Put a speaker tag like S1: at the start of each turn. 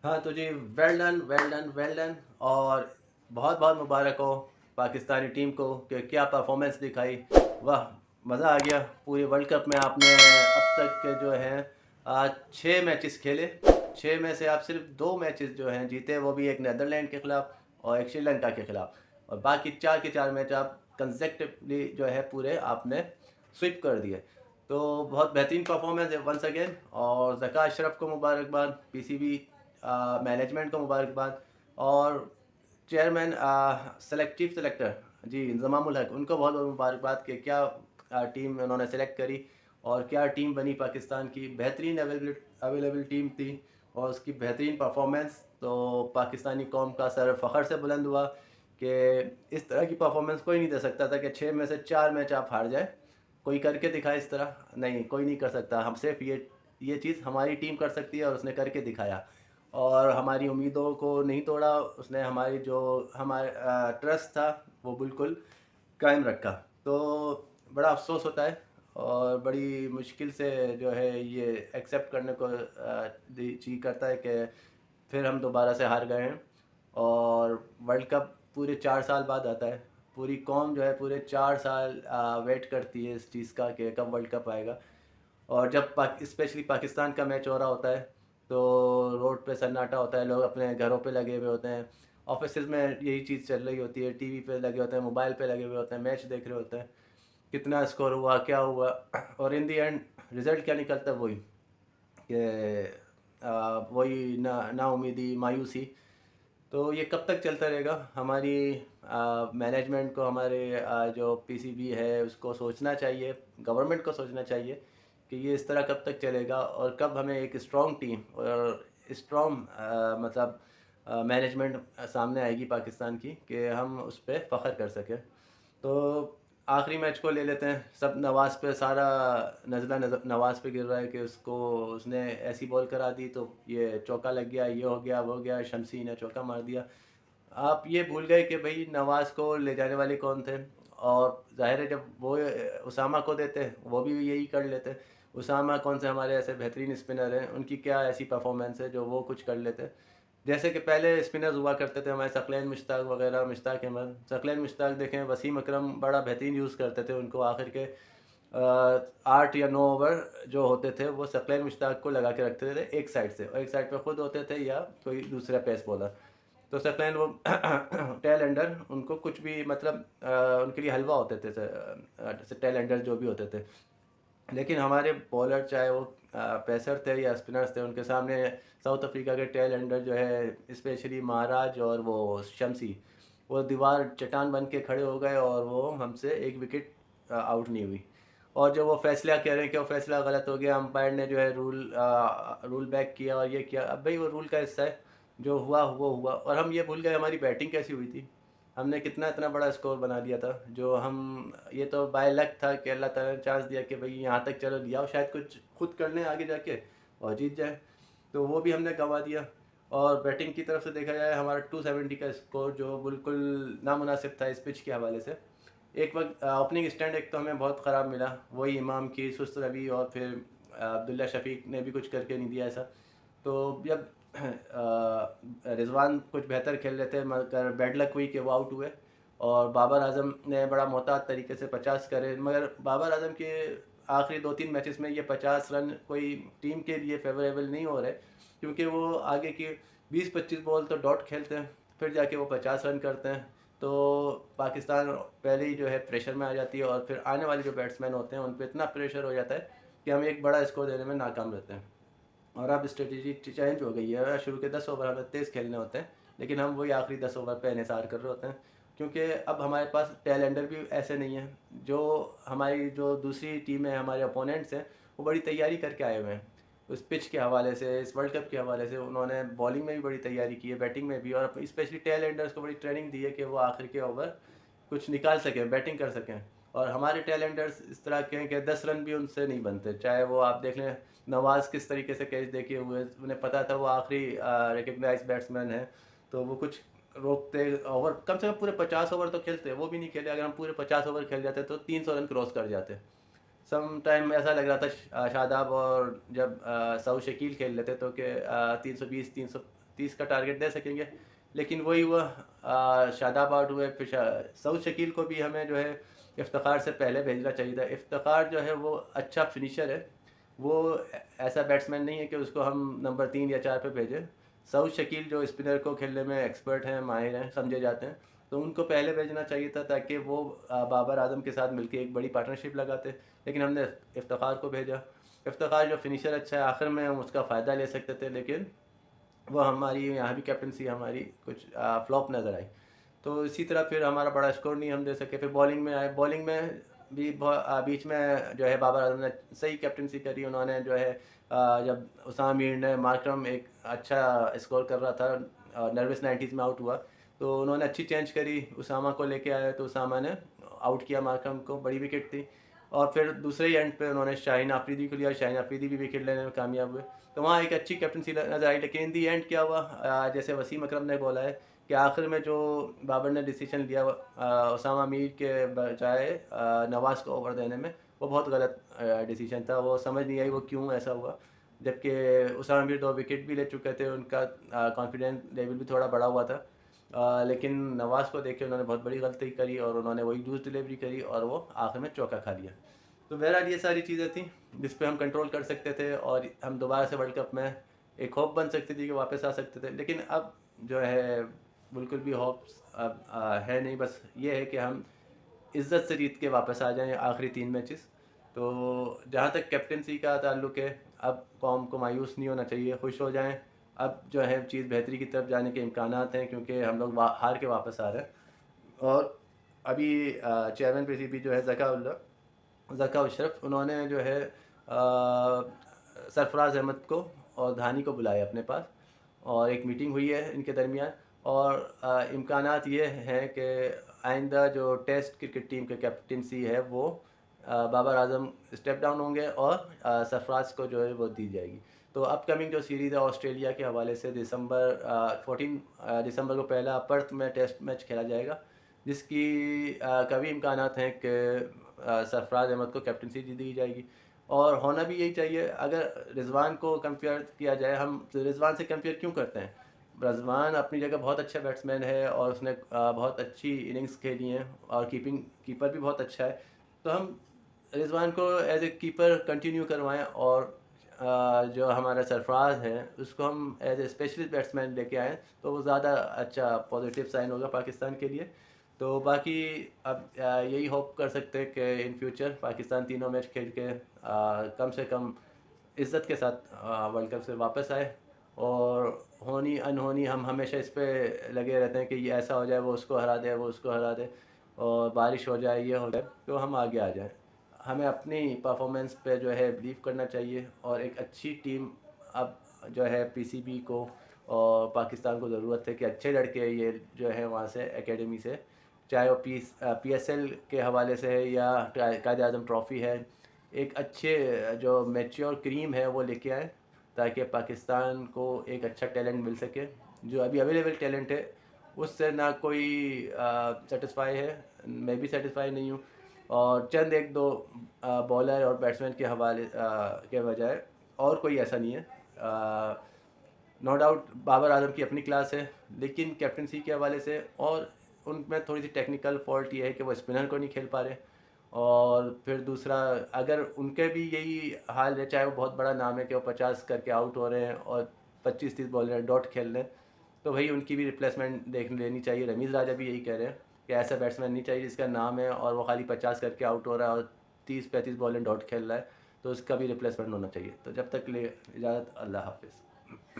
S1: हाँ, तो जी well done, well done, well done और बहुत-बहुत मुबारक हो पाकिस्तानी टीम को कि क्या परफ़ॉर्मेंस दिखाई। वाह! मज़ा आ गया। पूरे वर्ल्ड कप में आपने अब तक के जो हैं 6 मैचेस खेले। 6 में से आप सिर्फ़ 2 मैचेस जो हैं जीते, वो भी एक नीदरलैंड के खिलाफ और एक श्रीलंका के खिलाफ। और बाकी 4 के 4 मैच आप कंसेक्युटिवली जो है पूरे आपने स्वीप कर दिए। तो बहुत बेहतरीन परफ़ॉर्मेंस है वंस अगेन और ज़का अशरफ को मुबारकबाद, पीसीबी मैनेजमेंट को मुबारकबाद और चेयरमैन चीफ सेलेक्टर जी इंज़मामुल हक उनको बहुत बहुत मुबारकबाद कि क्या टीम उन्होंने सेलेक्ट करी और क्या टीम बनी पाकिस्तान की। बेहतरीन अवेलेबल टीम थी और उसकी बेहतरीन परफॉर्मेंस तो पाकिस्तानी कौम का सर फ़ख्र से बुलंद हुआ कि इस तरह की परफॉर्मेंस कोई नहीं दे सकता था कि 6 में से 4 मैच आप हार जाए। कोई करके दिखाए इस तरह, नहीं कोई नहीं कर सकता। हम सिर्फ ये चीज़ हमारी टीम कर सकती है और उसने करके दिखाया और हमारी उम्मीदों को नहीं तोड़ा उसने। हमारी जो हमारा ट्रस्ट था वो बिल्कुल कायम रखा। तो बड़ा अफ़सोस होता है और बड़ी मुश्किल से जो है ये एक्सेप्ट करने को जी करता है कि फिर हम दोबारा से हार गए हैं और वर्ल्ड कप पूरे 4 साल बाद आता है। पूरी कौम जो है पूरे 4 साल वेट करती है इस चीज़ का कि कब वर्ल्ड कप आएगा। और जब स्पेशली पाकिस्तान का मैच हो रहा होता है तो रोड पे सन्नाटा होता है, लोग अपने घरों पे लगे हुए होते हैं, ऑफिस में यही चीज़ चल रही होती है, टीवी पे लगे होते हैं, मोबाइल पे लगे हुए होते हैं, मैच देख रहे होते हैं, कितना स्कोर हुआ क्या हुआ। और इन दी एंड रिज़ल्ट क्या निकलता है वही कि वही ना उम्मीदी मायूसी। तो ये कब तक चलता रहेगा? हमारी मैनेजमेंट को, हमारे जो पीसीबी है उसको सोचना चाहिए, गवर्नमेंट को सोचना चाहिए कि ये इस तरह कब तक चलेगा और कब हमें एक स्ट्रॉन्ग टीम और स्ट्रॉन्ग मतलब मैनेजमेंट सामने आएगी पाकिस्तान की कि हम उस पर फ़ख्र कर सकें। तो आखिरी मैच को ले लेते हैं। सब नवाज़ पे सारा नज़ला नवाज़ पे गिर रहा है कि उसको उसने ऐसी बॉल करा दी तो ये चौका लग गया, ये हो गया वो हो गया, शमसी ने चौका मार दिया। आप ये भूल गए कि भाई नवाज़ को ले जाने वाले कौन थे और ज़ाहिर है जब वो उसामा को देते वो भी यही कर लेते। उसामा कौन से हमारे ऐसे बेहतरीन स्पिनर हैं, उनकी क्या ऐसी परफॉर्मेंस है जो वो कुछ कर लेते। जैसे कि पहले स्पिनर्स हुआ करते थे हमारे सकलैन मुश्ताक वगैरह, मुश्ताक अहमद, सकलैन मुश्ताक देखें, वसीम अकरम बड़ा बेहतरीन यूज़ करते थे उनको। आखिर के 8 या 9 ओवर जो होते थे वो सकलैन मुश्ताक को लगा के रखते थे एक साइड से और एक साइड पे खुद होते थे या कोई दूसरा पेस बॉलर। तो सकलैन वो टेल एंडर उनको कुछ भी मतलब उनके लिए हलवा होते थे जैसे टेल एंडर जो भी होते थे। लेकिन हमारे बॉलर चाहे वो पेसर थे या स्पिनर्स थे, उनके सामने साउथ अफ्रीका के टेल एंडर जो है स्पेशली महाराज और वो शमसी, वो दीवार चट्टान बन के खड़े हो गए और वो हमसे एक विकेट आउट नहीं हुई। और जो वो फैसला कह रहे हैं कि वो फैसला गलत हो गया, अंपायर ने जो है रूल बैक किया और ये किया। अब भाई वो रूल का हिस्सा है, जो हुआ वो हुआ। और हम ये भूल गए हमारी बैटिंग कैसी हुई थी। हमने कितना इतना बड़ा स्कोर बना दिया था जो हम, ये तो बाय लक था कि अल्लाह ताला ने चांस दिया कि भाई यहाँ तक चलो लिया, और शायद कुछ खुद कर लें आगे जाके और जीत जाए। तो वो भी हमने गंवा दिया। और बैटिंग की तरफ से देखा जाए हमारा 270 का स्कोर जो बिल्कुल नामुनासिब था इस पिच के हवाले से। एक वक्त ओपनिंग स्टैंड एक तो हमें बहुत ख़राब मिला, वही इमाम की सुस्त रवि और फिर अब्दुल्ला शफीक ने भी कुछ करके नहीं दिया ऐसा। तो जब रिजवान कुछ बेहतर खेल रहे थे मगर बैड लक हुई कि वो आउट हुए और बाबर आजम ने बड़ा मोहतात तरीके से 50 करे, मगर बाबर आजम के आखिरी 2-3 मैचेस में ये 50 रन कोई टीम के लिए फेवरेबल नहीं हो रहे, क्योंकि वो आगे की 20-25 बॉल तो डॉट खेलते हैं फिर जाके वो 50 रन करते हैं। तो पाकिस्तान पहले ही जो है प्रेशर में आ जाती है और फिर आने वाले जो बैट्समैन होते हैं उन पर इतना प्रेशर हो जाता है कि हम एक बड़ा स्कोर देने में नाकाम रहते हैं। और अब स्ट्रेटजी चेंज हो गई है, शुरू के 10 ओवर हमें तेज़ खेलने होते हैं लेकिन हम वही आखिरी 10 ओवर पे इन्हिसार कर रहे होते हैं, क्योंकि अब हमारे पास टेलेंडर भी ऐसे नहीं हैं। जो हमारी जो दूसरी टीम है, हमारे अपोनेंट्स हैं, वो बड़ी तैयारी करके आए हुए हैं उस पिच के हवाले से, इस वर्ल्ड कप के हवाले से। उन्होंने बॉलिंग में भी बड़ी तैयारी की है, बैटिंग में भी, और स्पेशली टेलेंडर्स को बड़ी ट्रेनिंग दी है कि वो आखिर के ओवर कुछ निकाल सकें, बैटिंग कर सकें। और हमारे टैलेंटर्स इस तरह के हैं कि 10 रन भी उनसे नहीं बनते। चाहे वो आप देख लें नवाज़ किस तरीके से कैच देखे हुए, उन्हें पता था वो आखिरी रिकग्नाइज बैट्समैन है, तो वो कुछ रोकते। ओवर कम से कम पूरे 50 ओवर तो खेलते, वो भी नहीं खेले। अगर हम पूरे 50 ओवर खेल जाते तो 300 रन क्रॉस कर जाते। सम टाइम ऐसा लग रहा था शादाब और जब सऊ शकील खेल लेते तो कि 320 30 का टारगेट दे सकेंगे। लेकिन वही हुआ, शादाब आउट हुए। फिर सऊद शकील को भी हमें जो है इफ्तिखार से पहले भेजना चाहिए था। इफ्तिखार जो है वो अच्छा फिनिशर है, वो ऐसा बैट्समैन नहीं है कि उसको हम नंबर 3 या 4 पे भेजें। सऊद शकील जो स्पिनर को खेलने में एक्सपर्ट हैं, माहिर हैं, समझे जाते हैं, तो उनको पहले भेजना चाहिए था ताकि वो बाबर आजम के साथ मिलकर एक बड़ी पार्टनरशिप लगाते। लेकिन हमने इफ्तिखार को भेजा। इफ्तिखार जो फिनिशर अच्छा है, आखिर में हम उसका फ़ायदा ले सकते थे, लेकिन वो हमारी यहाँ भी कैप्टनसी हमारी कुछ फ्लॉप नज़र आई। तो इसी तरह फिर हमारा बड़ा स्कोर नहीं हम दे सके। फिर बॉलिंग में आए, बॉलिंग में भी बीच में जो है बाबर आजम ने सही कैप्टनसी करी। उन्होंने जो है जब उसामा मीर ने, मार्करम एक अच्छा स्कोर कर रहा था, नर्वस 90s में आउट हुआ, तो उन्होंने अच्छी चेंज करी, उसामा को लेके आए, तो उसामा ने आउट किया मार्करम को, बड़ी विकेट थी। और फिर दूसरे ही एंड पे उन्होंने शाहीन आफरीदी को लिया, शाहीन आफरीदी भी विकेट लेने में कामयाब हुए। तो वहाँ एक अच्छी कैप्टनसी नजर आई। लेकिन इन दी एंड क्या हुआ, जैसे वसीम अकरम ने बोला है कि आखिर में जो बाबर ने डिसीजन लिया उसामा मीर के बजाय नवाज़ को ओवर देने में, वो बहुत गलत डिसीजन था। वो समझ नहीं आई वो क्यों ऐसा हुआ, जबकि उसामा मीर 2 विकेट भी ले चुके थे, उनका कॉन्फिडेंस लेवल भी थोड़ा बढ़ा हुआ था। लेकिन नवाज़ को देख के उन्होंने बहुत बड़ी गलती करी और उन्होंने वही लूज़ डिलीवरी करी और वो आखिर में चौका खा लिया। तो बहरहाल ये सारी चीज़ें थी जिस पे हम कंट्रोल कर सकते थे और हम दोबारा से वर्ल्ड कप में एक होप बन सकती थी कि वापस आ सकते थे। लेकिन अब जो है बिल्कुल भी होप्स अब है नहीं। बस ये है कि हम इज़्ज़त से जीत के वापस आ जाएं आखिरी 3 मैचेस। तो जहाँ तक कैप्टनसी का ताल्लुक़ है, अब कौम को मायूस नहीं होना चाहिए, खुश हो जाएं। अब जो है चीज़ बेहतरी की तरफ जाने के इम्कानात हैं, क्योंकि हम लोग हार के वापस आ रहे हैं। और अभी चेयरमैन पीसीबी जो है ज़का अशरफ, उन्होंने जो है सरफराज अहमद को और धानी को बुलाया अपने पास और एक मीटिंग हुई है इनके दरमियान। और इम्कानात ये हैं कि आइंदा जो टेस्ट क्रिकेट टीम के कैप्टनसी है वो बाबर आजम स्टेप डाउन होंगे और सरफराज को जो है वो दी जाएगी। तो अपकमिंग जो सीरीज़ है ऑस्ट्रेलिया के हवाले से 14 दिसंबर को पहला पर्थ में टेस्ट मैच खेला जाएगा, जिसकी कभी इम्कानात हैं कि सरफराज अहमद को कैप्टनसी दी जाएगी। और होना भी यही चाहिए। अगर रिजवान को कंपेयर किया जाए, हम रिजवान से कंपेयर क्यों करते हैं? रिजवान अपनी जगह बहुत अच्छा बैट्समैन है और उसने बहुत अच्छी इनिंग्स खेली हैं और कीपर भी बहुत अच्छा है। तो हम रिजवान को एज ए कीपर कंटिन्यू करवाएं और जो हमारा सरफराज है उसको हम एज ए स्पेशलिस्ट बैट्समैन लेके आएँ, तो वो ज़्यादा अच्छा पॉजिटिव साइन होगा पाकिस्तान के लिए। तो बाकी अब यही होप कर सकते हैं कि इन फ्यूचर पाकिस्तान तीनों मैच खेल के कम से कम इज़्ज़त के साथ वर्ल्ड कप से वापस आए। और होनी अनहोनी हम हमेशा इस पे लगे रहते हैं कि ये ऐसा हो जाए, वो उसको हरा दे, वो उसको हरा दे, और बारिश हो जाए, ये हो जाए, तो हम आगे आ जाएं। हमें अपनी परफॉर्मेंस पे जो है बिलीव करना चाहिए और एक अच्छी टीम अब जो है पीसीबी को और पाकिस्तान को ज़रूरत है कि अच्छे लड़के ये जो है वहाँ से एकेडमी से, चाहे वो पीएसएल के हवाले से है या कायद आज़म ट्रॉफ़ी है, एक अच्छे जो मैच्योर क्रीम है वो लेके आए ताकि पाकिस्तान को एक अच्छा टैलेंट मिल सके। जो अभी अवेलेबल टैलेंट है उससे ना कोई सेटिस्फाई है, मैं भी सेटिस्फाई नहीं हूँ। और चंद एक दो बॉलर और बैट्समैन के हवाले के बजाय और कोई ऐसा नहीं है। नो डाउट बाबर आजम की अपनी क्लास है, लेकिन कैप्टनसी के हवाले से और उनमें थोड़ी सी टेक्निकल फॉल्ट ये है कि वो स्पिनर को नहीं खेल पा रहे। और फिर दूसरा, अगर उनके भी यही हाल है, चाहे वो बहुत बड़ा नाम है कि वो 50 करके आउट हो रहे हैं और 25-30 बॉलर डॉट खेल रहे हैं, तो भाई उनकी भी रिप्लेसमेंट देख लेनी चाहिए। रमीज़ राजा भी यही कह रहे हैं कि ऐसा बैट्समैन नहीं चाहिए जिसका नाम है और वो खाली 50 करके आउट हो रहा है और 30-35 बॉलर डॉट खेल रहा है, तो उसका भी रिप्लेसमेंट होना चाहिए। तो जब तक ले इजाज़त, अल्लाह हाफिज़।